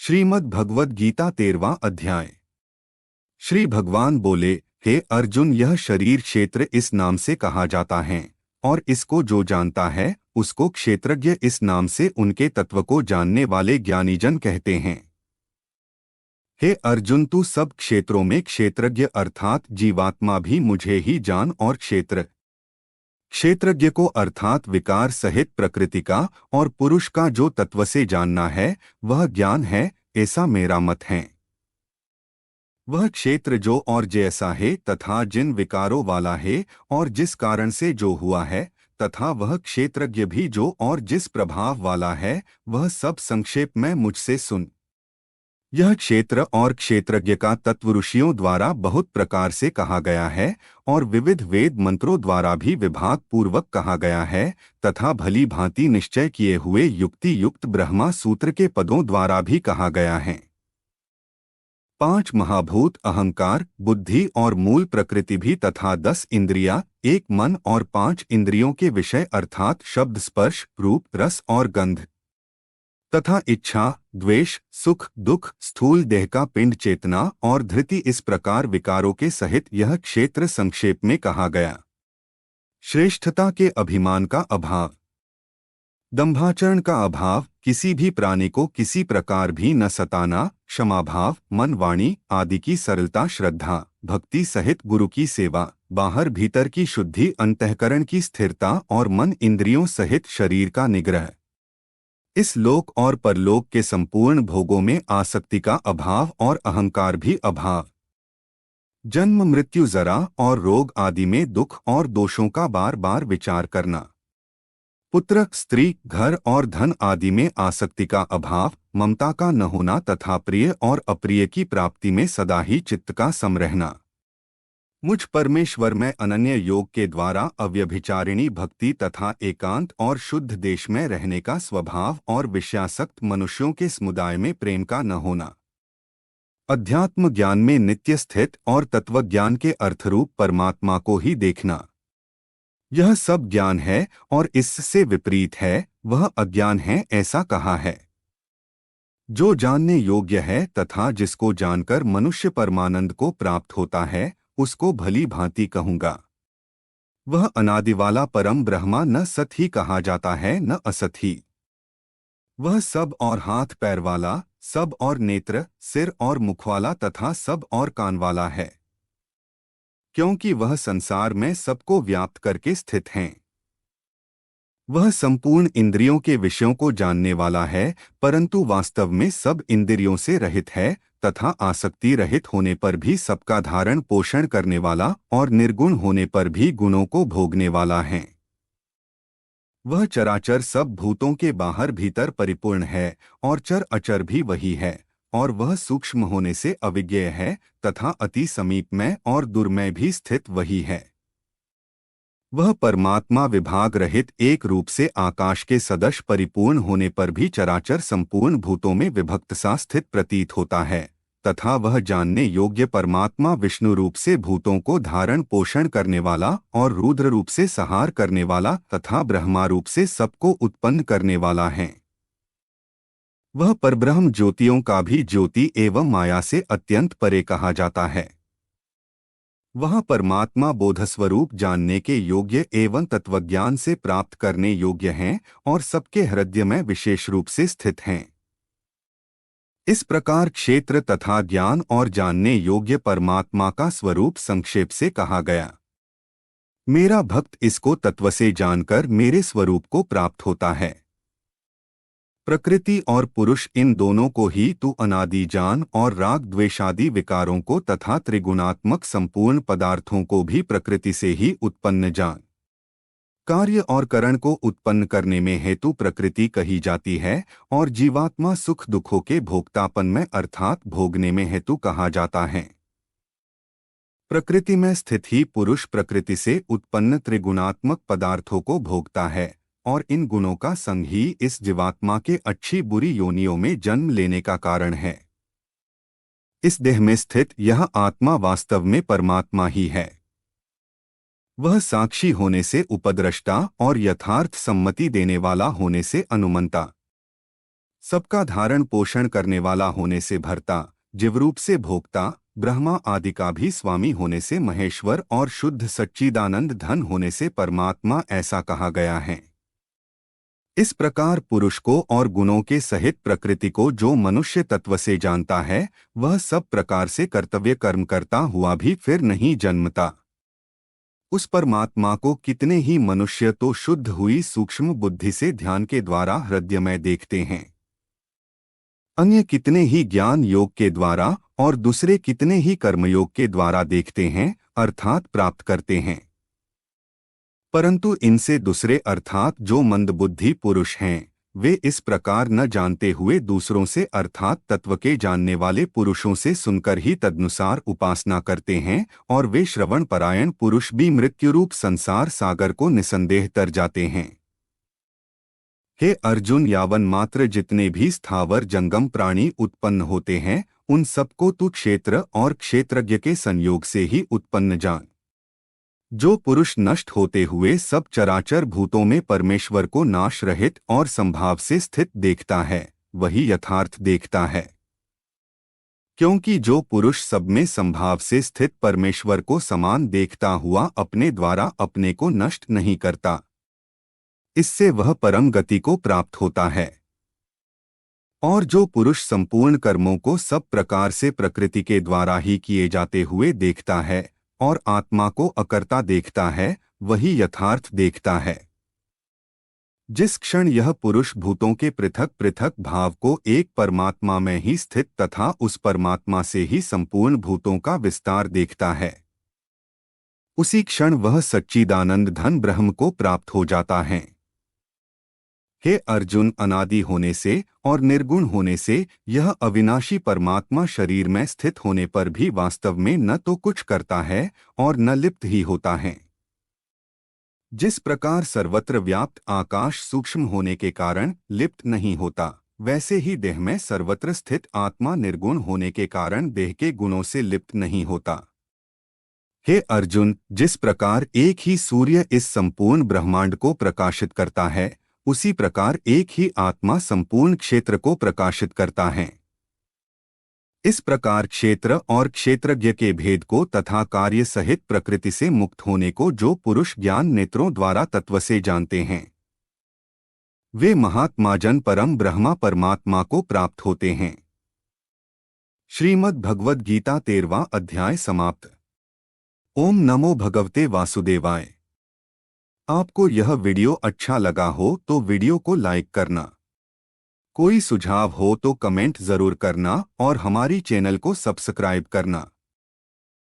श्रीमद् भगवद गीता 13वां अध्याय। श्री भगवान बोले, हे अर्जुन, यह शरीर क्षेत्र इस नाम से कहा जाता है और इसको जो जानता है उसको क्षेत्रज्ञ इस नाम से उनके तत्व को जानने वाले ज्ञानीजन कहते हैं। हे अर्जुन, तू सब क्षेत्रों में क्षेत्रज्ञ अर्थात जीवात्मा भी मुझे ही जान और क्षेत्रज्ञ को अर्थात विकार सहित प्रकृति का और पुरुष का जो तत्व से जानना है वह ज्ञान है, ऐसा मेरा मत है। वह क्षेत्र जो और जैसा है तथा जिन विकारों वाला है और जिस कारण से जो हुआ है, तथा वह क्षेत्रज्ञ भी जो और जिस प्रभाव वाला है, वह सब संक्षेप में मुझसे सुन। यह क्षेत्र और क्षेत्रज्ञ का तत्व ऋषियों द्वारा बहुत प्रकार से कहा गया है और विविध वेद मंत्रों द्वारा भी विभाग पूर्वक कहा गया है, तथा भली भांति निश्चय किए हुए युक्ति युक्त ब्रह्मा सूत्र के पदों द्वारा भी कहा गया है। 5 महाभूत अहंकार, बुद्धि और मूल प्रकृति भी तथा 10 इंद्रियां, 1 मन और 5 इंद्रियों के विषय अर्थात शब्द, स्पर्श, रूप, रस और गंध तथा इच्छा, द्वेष, सुख, दुख, स्थूल देह का पिंड, चेतना और धृति, इस प्रकार विकारों के सहित यह क्षेत्र संक्षेप में कहा गया। श्रेष्ठता के अभिमान का अभाव, दंभाचरण का अभाव, किसी भी प्राणी को किसी प्रकार भी न सताना, क्षमाभाव, मन वाणी आदि की सरलता, श्रद्धा भक्ति सहित गुरु की सेवा, बाहर भीतर की शुद्धि, अंतःकरण की स्थिरता और मन इंद्रियों सहित शरीर का निग्रह, इस लोक और परलोक के संपूर्ण भोगों में आसक्ति का अभाव और अहंकार भी अभाव, जन्म मृत्यु जरा और रोग आदि में दुख और दोषों का बार बार विचार करना, पुत्र, स्त्री, घर और धन आदि में आसक्ति का अभाव, ममता का न होना तथा प्रिय और अप्रिय की प्राप्ति में सदा ही चित्त का सम रहना, मुझ परमेश्वर में अनन्य योग के द्वारा अव्यभिचारिणी भक्ति तथा एकांत और शुद्ध देश में रहने का स्वभाव और विषयासक्त मनुष्यों के समुदाय में प्रेम का न होना, अध्यात्म ज्ञान में नित्य स्थित और तत्वज्ञान के अर्थरूप परमात्मा को ही देखना, यह सब ज्ञान है और इससे विपरीत है वह अज्ञान है, ऐसा कहा है। जो जानने योग्य है तथा जिसको जानकर मनुष्य परमानंद को प्राप्त होता है उसको भली भांति कहूँगा। वह अनादि वाला परम ब्रह्मा न सत ही कहा जाता है न असत ही। वह सब और हाथ पैर वाला, सब और नेत्र, सिर और मुख वाला तथा सब और कान वाला है, क्योंकि वह संसार में सबको व्याप्त करके स्थित हैं। वह संपूर्ण इंद्रियों के विषयों को जानने वाला है, परंतु वास्तव में सब इंद्रियों से रहित है तथा आसक्ति रहित होने पर भी सबका धारण पोषण करने वाला और निर्गुण होने पर भी गुणों को भोगने वाला है। वह चराचर सब भूतों के बाहर भीतर परिपूर्ण है और चर अचर भी वही है, और वह सूक्ष्म होने से अविज्ञेय है तथा अति समीप में और दूर में भी स्थित वही है। वह परमात्मा विभाग रहित एक रूप से आकाश के सदृश परिपूर्ण होने पर भी चराचर संपूर्ण भूतों में विभक्त सा स्थित प्रतीत होता है, तथा वह जानने योग्य परमात्मा विष्णु रूप से भूतों को धारण पोषण करने वाला और रुद्र रूप से संहार करने वाला तथा ब्रह्मा रूप से सबको उत्पन्न करने वाला है। वह परब्रह्म ज्योतियों का भी ज्योति एवं माया से अत्यंत परे कहा जाता है। वह परमात्मा बोधस्वरूप जानने के योग्य एवं तत्वज्ञान से प्राप्त करने योग्य हैं और सबके हृदय में विशेष रूप से स्थित हैं। इस प्रकार क्षेत्र तथा ज्ञान और जानने योग्य परमात्मा का स्वरूप संक्षेप से कहा गया। मेरा भक्त इसको तत्व से जानकर मेरे स्वरूप को प्राप्त होता है। प्रकृति और पुरुष, इन दोनों को ही तू अनादि जान और राग द्वेषादि विकारों को तथा त्रिगुणात्मक संपूर्ण पदार्थों को भी प्रकृति से ही उत्पन्न जान। कार्य और करण को उत्पन्न करने में हेतु प्रकृति कही जाती है और जीवात्मा सुख दुखों के भोक्तापन में अर्थात भोगने में हेतु कहा जाता है। प्रकृति में स्थित ही पुरुष प्रकृति से उत्पन्न त्रिगुणात्मक पदार्थों को भोगता है और इन गुणों का संग ही इस जीवात्मा के अच्छी बुरी योनियों में जन्म लेने का कारण है। इस देह में स्थित यह आत्मा वास्तव में परमात्मा ही है। वह साक्षी होने से उपद्रष्टा और यथार्थ सम्मति देने वाला होने से अनुमंता, सबका धारण पोषण करने वाला होने से भरता, जीवरूप से भोक्ता, ब्रह्मा आदि का भी स्वामी होने से महेश्वर और शुद्ध सच्चिदानंद धन होने से परमात्मा, ऐसा कहा गया है। इस प्रकार पुरुष को और गुणों के सहित प्रकृति को जो मनुष्य तत्व से जानता है, वह सब प्रकार से कर्तव्य कर्म करता हुआ भी फिर नहीं जन्मता। उस परमात्मा को कितने ही मनुष्य तो शुद्ध हुई सूक्ष्म बुद्धि से ध्यान के द्वारा हृदय में देखते हैं, अन्य कितने ही ज्ञान योग के द्वारा और दूसरे कितने ही कर्मयोग के द्वारा देखते हैं, अर्थात प्राप्त करते हैं। परंतु इनसे दूसरे अर्थात जो मंदबुद्धि पुरुष हैं, वे इस प्रकार न जानते हुए दूसरों से अर्थात तत्व के जानने वाले पुरुषों से सुनकर ही तदनुसार उपासना करते हैं, और वे श्रवण परायण पुरुष भी मृत्युरूप संसार सागर को निसंदेह तर जाते हैं। हे अर्जुन, यावन मात्र जितने भी स्थावर जंगम प्राणी उत्पन्न होते हैं, उन सबको तू क्षेत्र और क्षेत्रज्ञ के संयोग से ही उत्पन्न जान। जो पुरुष नष्ट होते हुए सब चराचर भूतों में परमेश्वर को नाश रहित और संभाव से स्थित देखता है, वही यथार्थ देखता है। क्योंकि जो पुरुष सब में संभाव से स्थित परमेश्वर को समान देखता हुआ अपने द्वारा अपने को नष्ट नहीं करता, इससे वह परम गति को प्राप्त होता है। और जो पुरुष संपूर्ण कर्मों को सब प्रकार से प्रकृति के द्वारा ही किए जाते हुए देखता है और आत्मा को अकर्ता देखता है, वही यथार्थ देखता है। जिस क्षण यह पुरुष भूतों के पृथक पृथक भाव को एक परमात्मा में ही स्थित तथा उस परमात्मा से ही संपूर्ण भूतों का विस्तार देखता है, उसी क्षण वह सच्चिदानंद धन ब्रह्म को प्राप्त हो जाता है। हे अर्जुन, अनादि होने से और निर्गुण होने से यह अविनाशी परमात्मा शरीर में स्थित होने पर भी वास्तव में न तो कुछ करता है और न लिप्त ही होता है। जिस प्रकार सर्वत्र व्याप्त आकाश सूक्ष्म होने के कारण लिप्त नहीं होता, वैसे ही देह में सर्वत्र स्थित आत्मा निर्गुण होने के कारण देह के गुणों से लिप्त नहीं होता। हे अर्जुन, जिस प्रकार एक ही सूर्य इस संपूर्ण ब्रह्मांड को प्रकाशित करता है, उसी प्रकार एक ही आत्मा संपूर्ण क्षेत्र को प्रकाशित करता है। इस प्रकार क्षेत्र और क्षेत्रज्ञ के भेद को तथा कार्य सहित प्रकृति से मुक्त होने को जो पुरुष ज्ञान नेत्रों द्वारा तत्व से जानते हैं, वे महात्माजन परम ब्रह्मा परमात्मा को प्राप्त होते हैं। श्रीमद् भगवद गीता 13वां अध्याय समाप्त। ओम नमो भगवते वासुदेवाय। आपको यह वीडियो अच्छा लगा हो तो वीडियो को लाइक करना, कोई सुझाव हो तो कमेंट जरूर करना और हमारी चैनल को सब्सक्राइब करना।